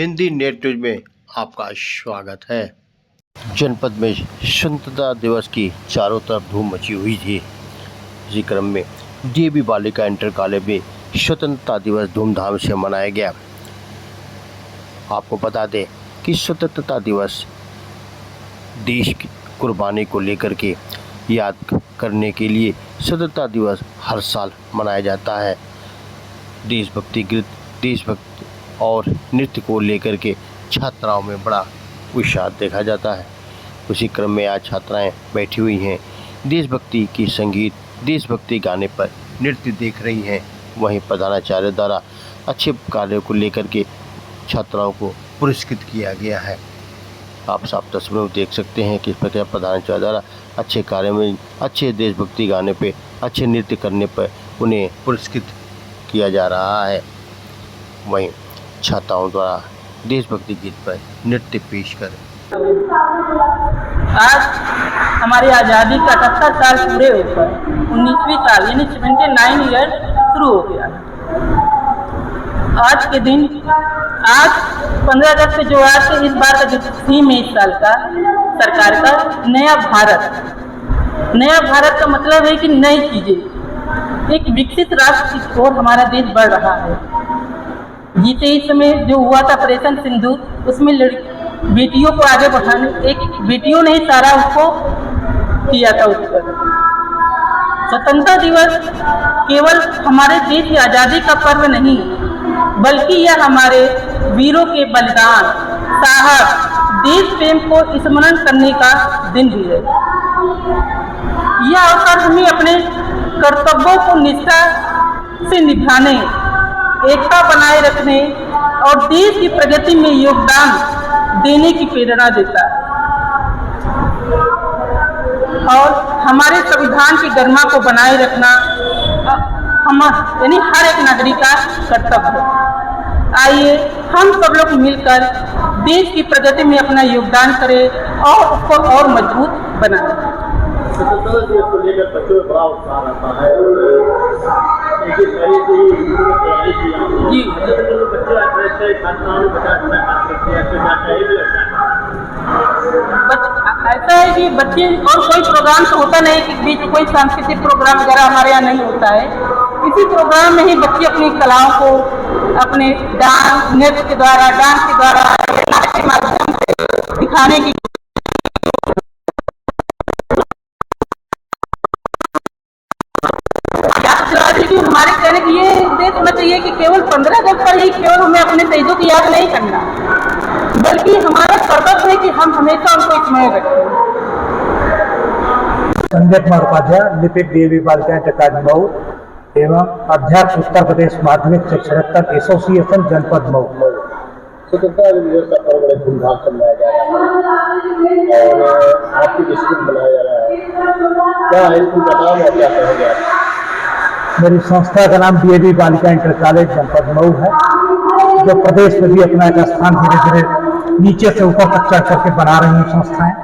Hindi net news में आपका स्वागत है। जनपद में स्वतंत्रता दिवस की चारों तरफ धूम मची हुई थी। इसी क्रम में डीएवी बालिका इंटर कॉलेज में स्वतंत्रता दिवस धूमधाम से मनाया गया। आपको बता दें कि स्वतंत्रता दिवस देश की कुर्बानी को लेकर के याद करने के लिए स्वतंत्रता दिवस हर साल मनाया जाता है। देशभक्ति गीत, देशभक्ति और नृत्य को लेकर के छात्राओं में बड़ा उत्साह देखा जाता है। उसी क्रम में आज छात्राएं बैठी हुई हैं, देशभक्ति की संगीत, देशभक्ति गाने पर नृत्य देख रही हैं। वहीं प्रधानाचार्य द्वारा अच्छे कार्यों को लेकर के छात्राओं को पुरस्कृत किया गया है। आप साफ तस्वीरों में देख सकते हैं कि इस प्रकार प्रधानाचार्य द्वारा अच्छे कार्य में, अच्छे देशभक्ति गाने पे, अच्छे नृत्य करने पर उन्हें पुरस्कृत किया जा रहा है। वहीं छात्राओं द्वारा देशभक्ति गीत पर नृत्य पेश कर आज हमारी आज़ादी का 78 साल पूरे होकर 19वीं साल यानी 79 ईयर शुरू हो गया। आज के दिन, आज 15 अगस्त जो आज इस बार का जो थीम है इस साल का सरकार का नया भारत। नया भारत का मतलब है कि नई चीज़ें, एक विकसित राष्ट्र की ओर हमारा देश बढ़ रहा है। जीते इस समय जो हुआ था ऑपरेशन सिंदूर, उसमें बेटियों को आगे बढ़ाने, एक बेटियों ने ही सारा उसको किया था। उस पर स्वतंत्रता दिवस केवल हमारे देश की आज़ादी का पर्व नहीं, बल्कि यह हमारे वीरों के बलिदान, साहस, देश प्रेम को स्मरण करने का दिन भी है। यह अवसर हमें अपने कर्तव्यों को निष्ठा से निभाने, एकता बनाए रखने और देश की प्रगति में योगदान देने की प्रेरणा देता है और हमारे संविधान की गरिमा को बनाए रखना हम यानी हर एक नागरिक का कर्तव्य है। आइए हम सब लोग मिलकर देश की प्रगति में अपना योगदान करें और उसको और मजबूत बनाएं। को लेकर बच्चों में बड़ा उत्साह रहता है। जी, ऐसा है कि बच्चे और कोई प्रोग्राम तो होता नहीं कि बीच में कोई सांस्कृतिक प्रोग्राम वगैरह हमारे यहाँ नहीं होता है। इसी प्रोग्राम में ही बच्चे अपनी कलाओं को अपने डांस, नृत्य के द्वारा, डांस के द्वारा, नाच के माध्यम से दिखाने की हमारे कहने की ये उद्देश्य होना चाहिए कि केवल 15 अगस्त पर ही केवल हमें अपने शहीदों की याद नहीं करना, बल्कि हमारा कर्तव्य है कि हम हमेशा उनको स्मरण रखें। संजय कुमार उपाध्याय, लिपिक डीएवी बालिका इंटर कॉलेज मऊ एवं अध्यक्ष उत्तर प्रदेश माध्यमिक शिक्षक एसोसिएशन जनपद मऊ। स्वतंत्रता दिवस का पर्व बड़े धूमधाम से मनाया जा रहा है और आपकी स्कूल मनाया जा रहा है। क्या है स्कूल का नाम और क्या कहेंगे? मेरी संस्था का नाम डीएवी बालिका इंटर कॉलेज जनपद मऊ है, जो प्रदेश में भी अपना एक स्थान धीरे धीरे नीचे से ऊपर तक चढ़ करके बना रही हैं संस्थाएं।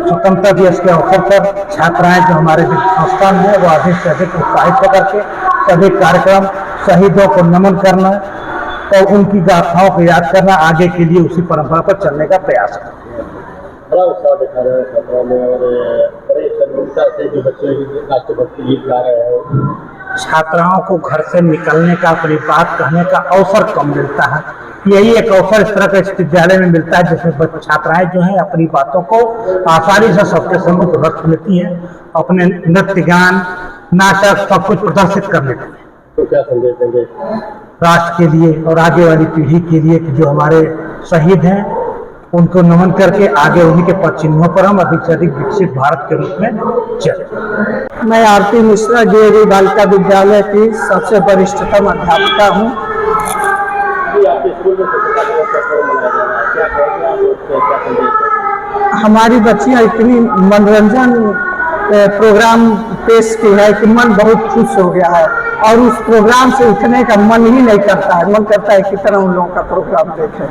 स्वतंत्रता दिवस के अवसर पर छात्राएं जो हमारे संस्थान है वो अधिक से अधिक उत्साहित होकर के सभी कार्यक्रम, शहीदों को नमन करना और उनकी गाथाओं को याद करना, आगे के लिए उसी परंपरा पर चलने का प्रयास करते हैं। बड़ा उत्साह दिखा रहे हैं छात्रों में और बड़े सन्मुखता से जो बच्चे राष्ट्रभक्ति गीत गा रहे हैं। छात्राओं को घर से निकलने का, अपनी बात कहने का अवसर कम मिलता है। यही एक अवसर इस तरह का इस विद्यालय में मिलता है जिसमें छात्राएं जो हैं अपनी बातों को आसानी से सबके सम्मुख रख लेती हैं, अपने नृत्य, गान, नाटक सब कुछ प्रदर्शित कर लेती हैं। तो क्या संदेश देंगे राष्ट्र के लिए और आगे वाली पीढ़ी के लिए कि जो हमारे शहीद हैं उनको नमन करके आगे उन्हीं के पद चिन्हों पर हम अधिक से अधिक विकसित भारत के रूप में चलें। मैं आरती मिश्रा डीएवी बालिका विद्यालय की सबसे वरिष्ठतम अध्यापिका हूँ। आपके स्कूल में स्वतंत्रता दिवस का पर्व मनाया जा रहा है, क्या कहेंगे आप उसका क्या संदेश? हमारी बच्चियाँ इतनी मनोरंजन प्रोग्राम पेश की है कि मन बहुत खुश हो गया है और उस प्रोग्राम से उठने का मन ही नहीं करता है। मन करता है कितना उन लोगों का प्रोग्राम देखें।